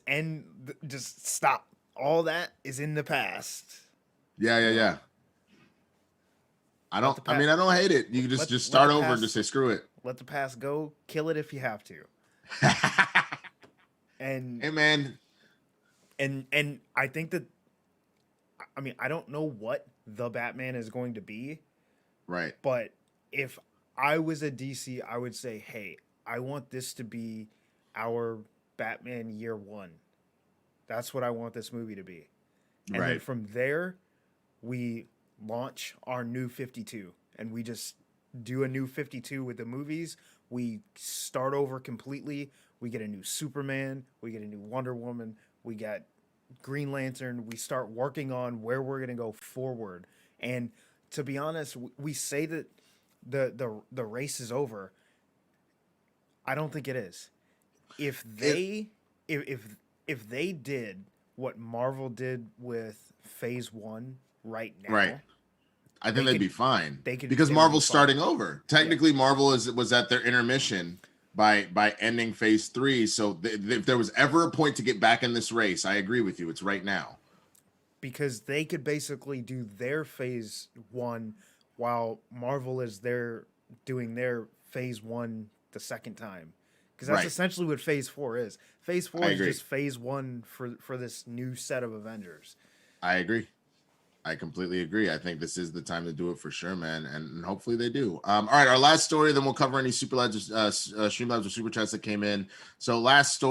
S2: stop. All that is in the past.
S1: Yeah. I don't hate it. You can just start over and just say screw it.
S2: Let the past go. Kill it if you have to. And
S1: hey, man.
S2: And I think that, I mean, I don't know what the Batman is going to be.
S1: Right.
S2: But if I was a DC, I would say, hey, I want this to be our Batman year one. That's what I want this movie to be. And then from there, we launch our new 52, and we just do a new 52 with the movies. We start over completely. We get a new Superman. We get a new Wonder Woman. We got Green Lantern. We start working on where we're going to go forward. And to be honest, we say that the race is over. I don't think it is. If they did what Marvel did with Phase 1 right now,
S1: I think they'd be fine. Because Marvel's starting over. Technically, Marvel was at their intermission by ending Phase 3. So if there was ever a point to get back in this race, I agree with you. It's right now.
S2: Because they could basically do their Phase 1 while Marvel is there doing their Phase 1 the second time. Because that's essentially what Phase 4 is. Phase 4 is just Phase 1 for this new set of Avengers.
S1: I agree. I completely agree. I think this is the time to do it for sure, man, and hopefully they do. All right, our last story, then we'll cover any Streamlabs or super chats that came in. So last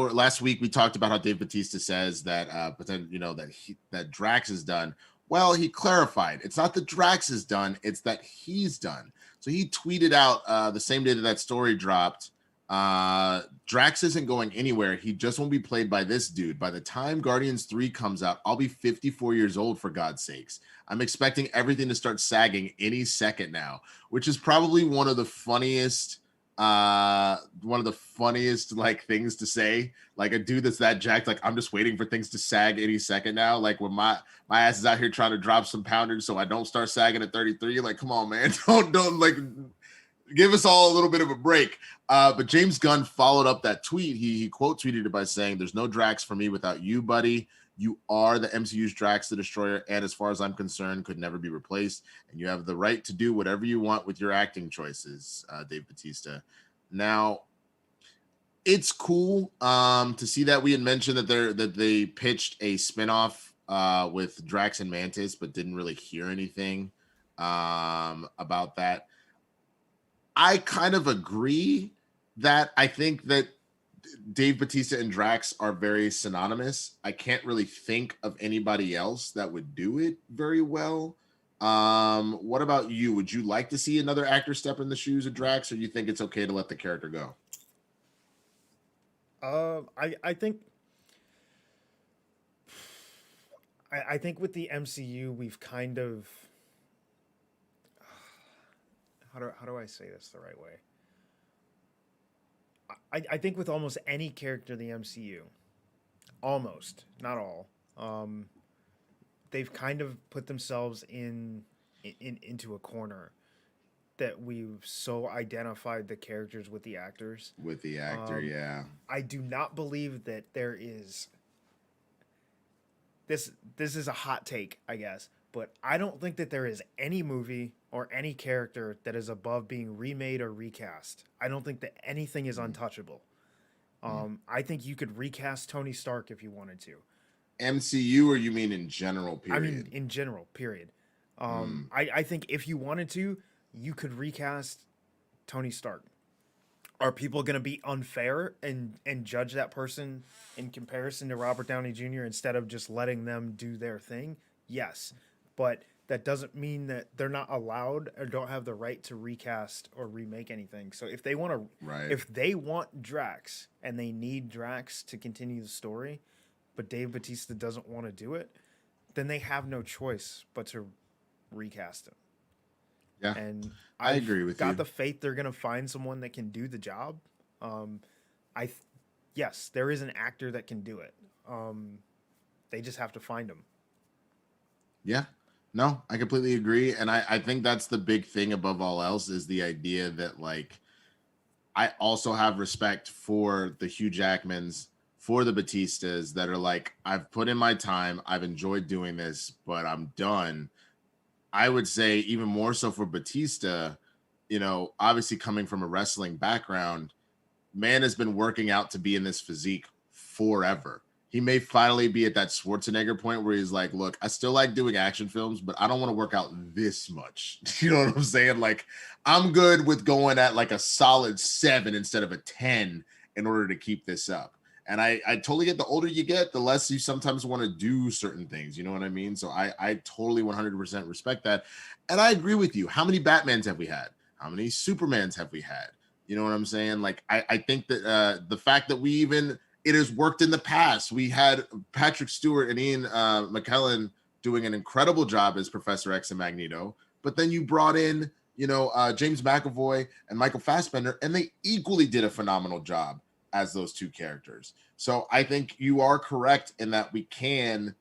S1: week we talked about how Dave Bautista says that that Drax is done. Well, he clarified it's not that Drax is done; it's that he's done. So he tweeted out the same day that story dropped. Drax isn't going anywhere. He just won't be played by this dude. By the time Guardians 3 comes out, I'll be 54 years old, for God's sakes. I'm expecting everything to start sagging any second now, which is probably one of the funniest one of the funniest like things to say. Like a dude that's that jacked, like I'm just waiting for things to sag any second now. Like when my ass is out here trying to drop some poundage so I don't start sagging at 33. Like, come on, man. Don't like give us all a little bit of a break. But James Gunn followed up that tweet. He quote tweeted it by saying, "There's no Drax for me without you, buddy. You are the MCU's Drax the Destroyer, and as far as I'm concerned, could never be replaced. And you have the right to do whatever you want with your acting choices, Dave Bautista." Now, it's cool to see that. We had mentioned that they pitched a spinoff with Drax and Mantis, but didn't really hear anything about that. I kind of agree that I think that Dave Bautista and Drax are very synonymous. I can't really think of anybody else that would do it very well. What about you? Would you like to see another actor step in the shoes of Drax, or you think it's okay to let the character go?
S2: I think with the MCU we've kind of how do I say this the right way? I think with almost any character in the MCU, almost, not all, they've kind of put themselves into a corner that we've so identified the characters with the actors.
S1: With the actor, yeah.
S2: I do not believe that there is this is a hot take, I guess, but I don't think that there is any movie or any character that is above being remade or recast. I don't think that anything is untouchable. I think you could recast Tony Stark if you wanted to.
S1: MCU, or you mean in general, period?
S2: I mean in general, period. I think if you wanted to, you could recast Tony Stark. Are people going to be unfair and judge that person in comparison to Robert Downey Jr. instead of just letting them do their thing? Yes. But that doesn't mean that they're not allowed or don't have the right to recast or remake anything. So if they want to, if they want Drax and they need Drax to continue the story, but Dave Bautista doesn't want to do it, then they have no choice but to recast him.
S1: Yeah,
S2: and
S1: I agree with you.
S2: Got the faith they're gonna find someone that can do the job. Yes, there is an actor that can do it. They just have to find him.
S1: Yeah, no, I completely agree, and I think that's the big thing above all else is the idea that like I also have respect for the Hugh Jackmans, for the Bautistas that are like, I've put in my time, I've enjoyed doing this, but I'm done. I would say even more so for Bautista, you know, obviously coming from a wrestling background, man has been working out to be in this physique forever. He may finally be at that Schwarzenegger point where he's like, look, I still like doing action films, but I don't want to work out this much. You know what I'm saying? Like, I'm good with going at like a solid 7 instead of a 10 in order to keep this up. And I totally get the older you get, the less you sometimes want to do certain things. You know what I mean? So I totally 100% respect that. And I agree with you. How many Batmans have we had? How many Supermans have we had? You know what I'm saying? Like, I think that the fact that it has worked in the past. We had Patrick Stewart and Ian McKellen doing an incredible job as Professor X and Magneto. But then you brought in, you know, James McAvoy and Michael Fassbender, and they equally did a phenomenal job as those two characters. So I think you are correct in that we can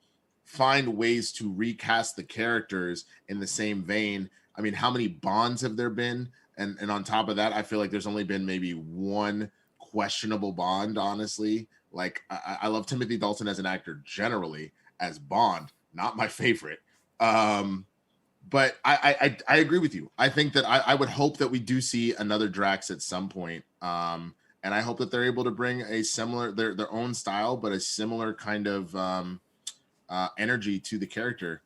S1: find ways to recast the characters in the same vein. I mean, how many Bonds have there been? And on top of that, I feel like there's only been maybe one questionable Bond, honestly. Like, I love Timothy Dalton as an actor generally, as Bond, not my favorite. But I agree with you. I think that I would hope that we do see another Drax at some point. And I hope that they're able to bring a similar, their own style, but a similar kind of energy to the character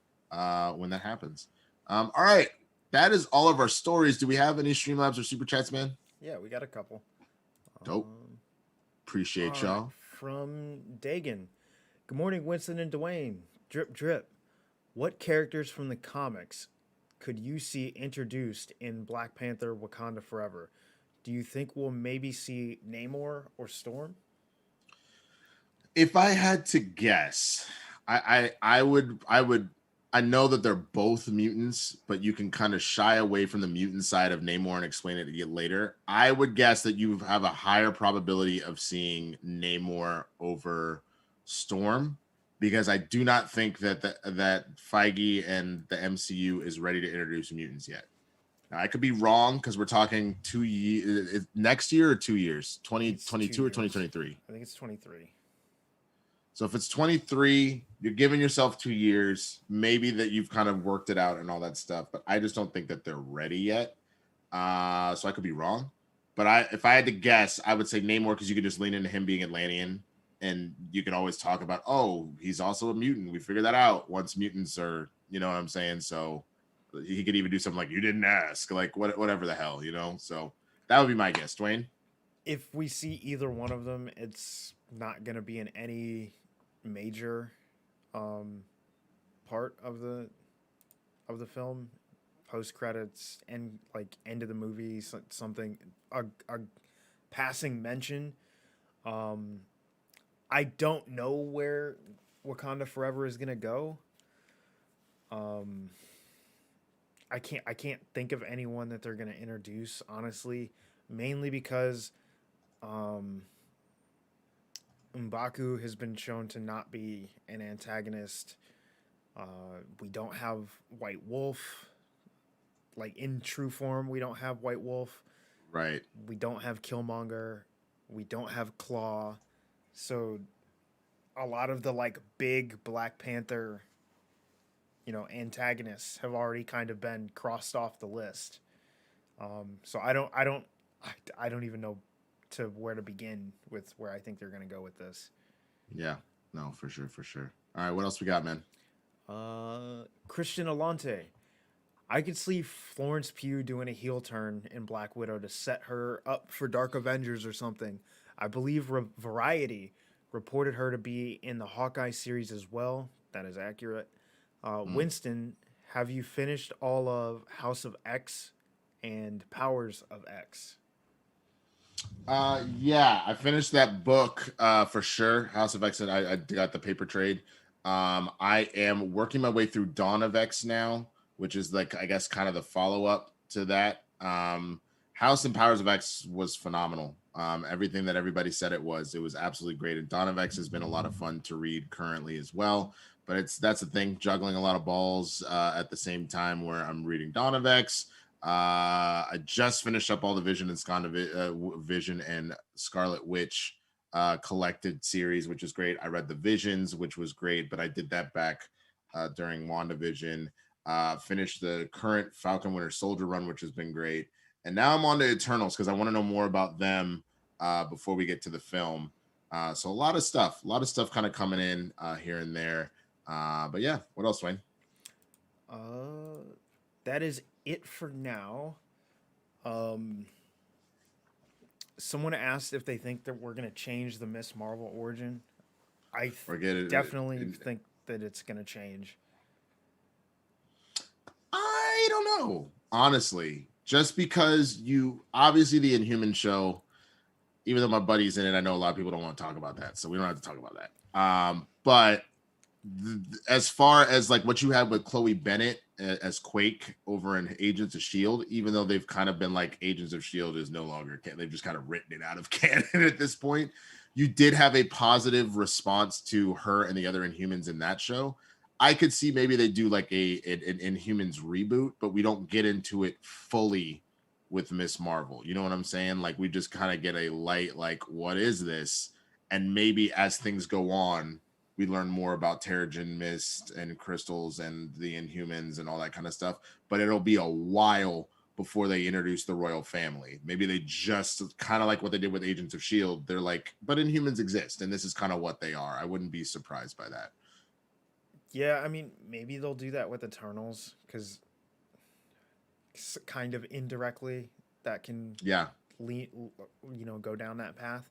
S1: when that happens. All right. That is all of our stories. Do we have any Streamlabs or Super Chats, man?
S2: Yeah, we got a couple.
S1: Dope. Appreciate y'all.
S2: From Dagan. Good morning, Winston and Dwayne. Drip, drip. What characters from the comics could you see introduced in Black Panther Wakanda Forever? Do you think we'll maybe see Namor or Storm?
S1: If I had to guess, I would I know that they're both mutants, but you can kind of shy away from the mutant side of Namor and explain it later. I would guess that you have a higher probability of seeing Namor over Storm, because I do not think that that Feige and the MCU is ready to introduce mutants yet. Now, I could be wrong because we're talking 2 years next year or 2 years, 2022 or 2023.
S2: I think it's 23.
S1: So if it's 23, you're giving yourself 2 years, maybe that you've kind of worked it out and all that stuff. But I just don't think that they're ready yet. So I could be wrong. But if I had to guess, I would say Namor, because you could just lean into him being Atlantean. And you can always talk about, oh, he's also a mutant. We figured that out once mutants are, you know what I'm saying? So he could even do something like, you didn't ask, like whatever the hell, you know? So that would be my guess. Dwayne?
S2: If we see either one of them, it's not going to be in any major part of the film, post credits and like end of the movie, something a passing mention. I don't know where Wakanda Forever is gonna go. I can't think of anyone that they're gonna introduce, honestly, mainly because M'Baku has been shown to not be an antagonist. We don't have White Wolf. Like, in true form, we don't have White Wolf.
S1: Right.
S2: We don't have Killmonger. We don't have Claw. So a lot of the, like, big Black Panther, you know, antagonists have already kind of been crossed off the list. So I don't even know to where to begin with where I think they're going to go with this.
S1: Yeah, no, for sure. All right, what else we got, man?
S2: Christian Alante. I could see Florence Pugh doing a heel turn in Black Widow to set her up for Dark Avengers or something. I believe Variety reported her to be in the Hawkeye series as well. That is accurate. Winston, have you finished all of House of X and Powers of X?
S1: Yeah, I finished that book for sure. House of X, and I got the paper trade. I am working my way through Dawn of X now, which is like, I guess, kind of the follow-up to that. House and Powers of X was phenomenal. Everything that everybody said it was absolutely great. And Dawn of X has been a lot of fun to read currently as well. But that's the thing, juggling a lot of balls at the same time where I'm reading Dawn of X. I just finished up all the Vision and Scarlet Witch collected series, which is great. I read the Visions, which was great, but I did that back during WandaVision. Finished the current Falcon Winter Soldier run, which has been great. And now I'm on to Eternals because I want to know more about them before we get to the film. So a lot of stuff kind of coming in here and there. But yeah, what else, Wayne?
S2: That is it for now. Someone asked if they think that we're going to change the Miss Marvel origin. I definitely think that it's going to change.
S1: I don't know, honestly. Just because obviously the Inhuman show, even though my buddy's in it, I know a lot of people don't want to talk about that, so we don't have to talk about that. But as far as like what you have with Chloe Bennett as Quake over in Agents of S.H.I.E.L.D., even though they've kind of been like Agents of S.H.I.E.L.D. is no longer, they've just kind of written it out of canon at this point. You did have a positive response to her and the other Inhumans in that show. I could see maybe they do like an Inhumans reboot, but we don't get into it fully with Miss Marvel. You know what I'm saying? Like, we just kind of get a light, like, what is this? And maybe as things go on, we learn more about Terrigen Mist and Crystals and the Inhumans and all that kind of stuff. But it'll be a while before they introduce the royal family. Maybe they just kind of like what they did with Agents of S.H.I.E.L.D. They're like, but Inhumans exist, and this is kind of what they are. I wouldn't be surprised by that.
S2: Yeah, I mean, maybe they'll do that with Eternals, because kind of indirectly that can go down that path.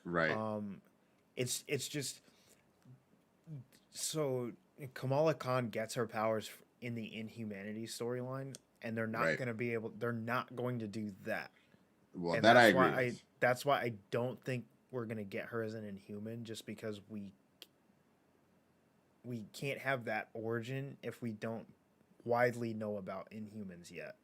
S1: Right.
S2: It's just so Kamala Khan gets her powers in the Inhumanity storyline, and they're not going to be able. They're not going to do that.
S1: Well,
S2: and
S1: that I agree.
S2: That's why I don't think we're going to get her as an Inhuman, just because we can't have that origin if we don't widely know about Inhumans yet.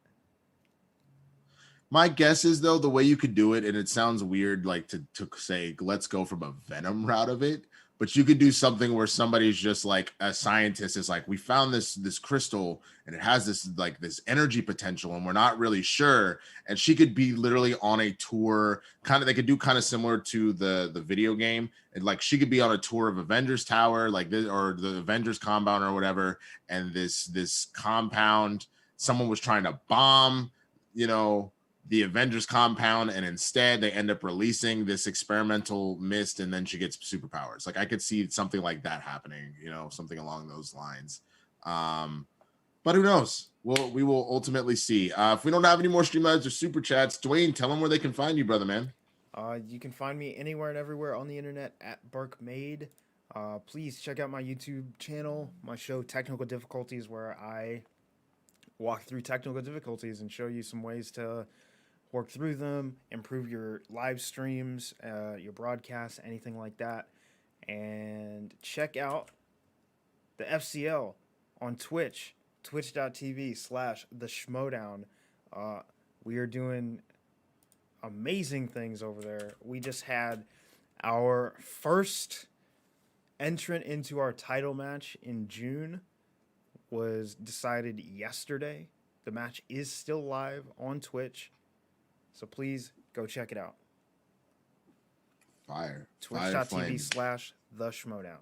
S1: My guess is though the way you could do it, and it sounds weird, like to say let's go from a Venom route of it, but you could do something where somebody's just like a scientist is like, we found this crystal and it has this energy potential, and we're not really sure. And she could be literally on a tour, kind of they could do kind of similar to the video game, and like she could be on a tour of Avengers Tower, like this, or the Avengers compound or whatever, and this compound, someone was trying to bomb, the Avengers compound, and instead they end up releasing this experimental mist, and then she gets superpowers. Like I could see something like that happening, something along those lines. But who knows? We will ultimately see. If we don't have any more Streamlabs or super chats, Dwayne, tell them where they can find you, brother, man.
S2: You can find me anywhere and everywhere on the internet at BurkeMade. Please check out my YouTube channel, my show Technical Difficulties, where I walk through technical difficulties and show you some ways to work through them, improve your live streams, your broadcasts, anything like that. And check out the FCL on Twitch, twitch.tv/the Schmoedown. We are doing amazing things over there. We just had our first entrant into our title match in June was decided yesterday. The match is still live on Twitch, so please go check it out.
S1: Fire.
S2: Twitch.tv/the Schmoedown.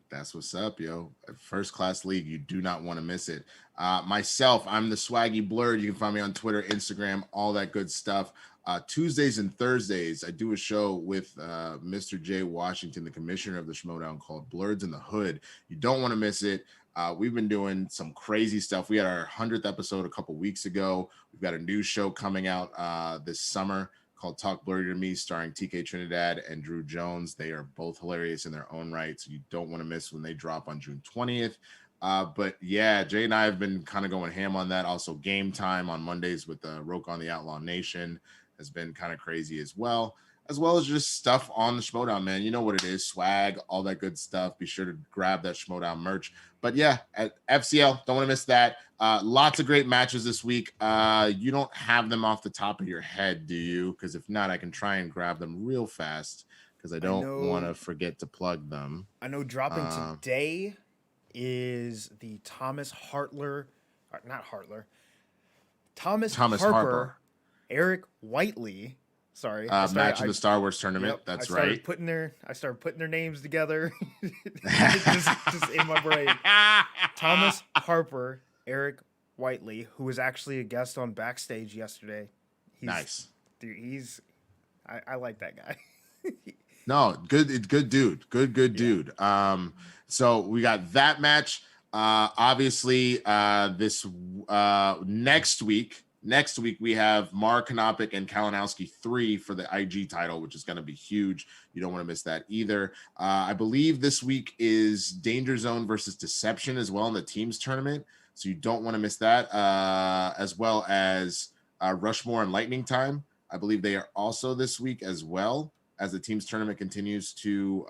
S1: That's what's up, yo. First class league. You do not want to miss it. Myself, I'm the Swaggy Blurred. You can find me on Twitter, Instagram, all that good stuff. Tuesdays and Thursdays, I do a show with Mr. J. Washington, the commissioner of the Schmoedown, called Blurreds in the Hood. You don't want to miss it. We've been doing some crazy stuff. We had our 100th episode a couple weeks ago. We've got a new show coming out this summer called Talk Blurry to Me, starring TK Trinidad and Drew Jones. They are both hilarious in their own right, so you don't want to miss when they drop on June 20th. But yeah, Jay and I have been kind of going ham on that. Also, Game Time on Mondays with Roke on the Outlaw Nation has been kind of crazy as well as just stuff on the Schmoedown, man. You know what it is, swag, all that good stuff. Be sure to grab that Schmoedown merch. But yeah, at FCL, don't want to miss that. Lots of great matches this week. You don't have them off the top of your head, do you? Because if not, I can try and grab them real fast because I don't want to forget to plug them.
S2: I know dropping today is the Thomas Harper, Eric Whiteley. Sorry,
S1: match in the Star Wars tournament.
S2: Yep,
S1: That's
S2: right. I started putting their names together, just in my brain. Thomas Harper, Eric Whiteley, who was actually a guest on Backstage yesterday.
S1: Nice,
S2: dude. I like that guy.
S1: No, good dude. Good dude. So we got that match. Obviously, this Next week, we have Mark Konopik and Kalinowski 3 for the IG title, which is going to be huge. You don't want to miss that either. I believe this week is Danger Zone versus Deception as well in the teams tournament, so you don't want to miss that, as well as Rushmore and Lightning Time. I believe they are also this week as well as the teams tournament continues to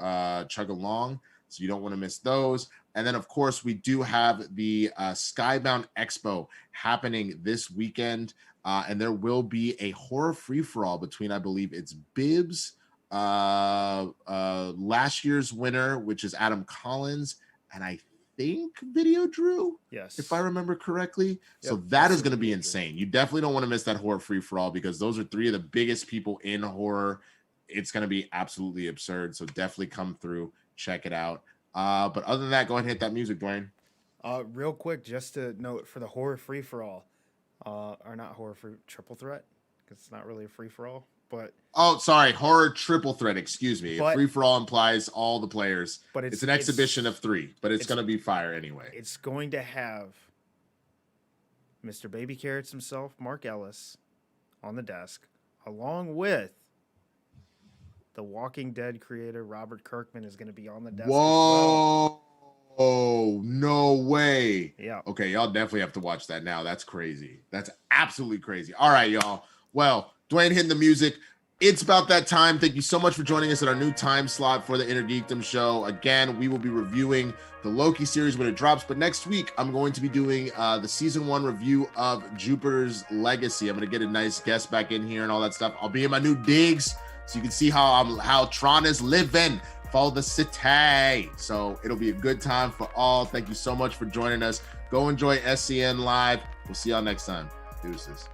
S1: chug along, so you don't want to miss those. And then, of course, we do have the Skybound Expo happening this weekend, and there will be a horror free-for-all between, I believe it's Bibbs, last year's winner, which is Adam Collins, and I think VIDEODREW,
S2: yes,
S1: if I remember correctly. Yep. So that is going to be insane. You definitely don't want to miss that horror free-for-all because those are three of the biggest people in horror. It's going to be absolutely absurd, so definitely come through, check it out. But other than that, go ahead and hit that music, Dwayne.
S2: Real quick, just to note for the horror free for all, or not horror free triple threat, because it's not really a free for all. But
S1: horror triple threat. Excuse me. Free for all implies all the players. But it's an exhibition of 3, but it's going to be fire anyway.
S2: It's going to have Mr. Baby Carrots himself, Mark Ellis, on the desk, along with the Walking Dead creator Robert Kirkman is going to be on the desk.
S1: Whoa! As well. No way!
S2: Yeah.
S1: Okay, y'all definitely have to watch that now. That's crazy. That's absolutely crazy. All right, y'all. Well, Dwayne hitting the music. It's about that time. Thank you so much for joining us at our new time slot for the INNERGEEKDOM Show. Again, we will be reviewing the Loki series when it drops, but next week I'm going to be doing the season 1 review of Jupiter's Legacy. I'm going to get a nice guest back in here and all that stuff. I'll be in my new digs, so you can see how Tron is living. Follow the city. So it'll be a good time for all. Thank you so much for joining us. Go enjoy SCN Live. We'll see y'all next time. Deuces.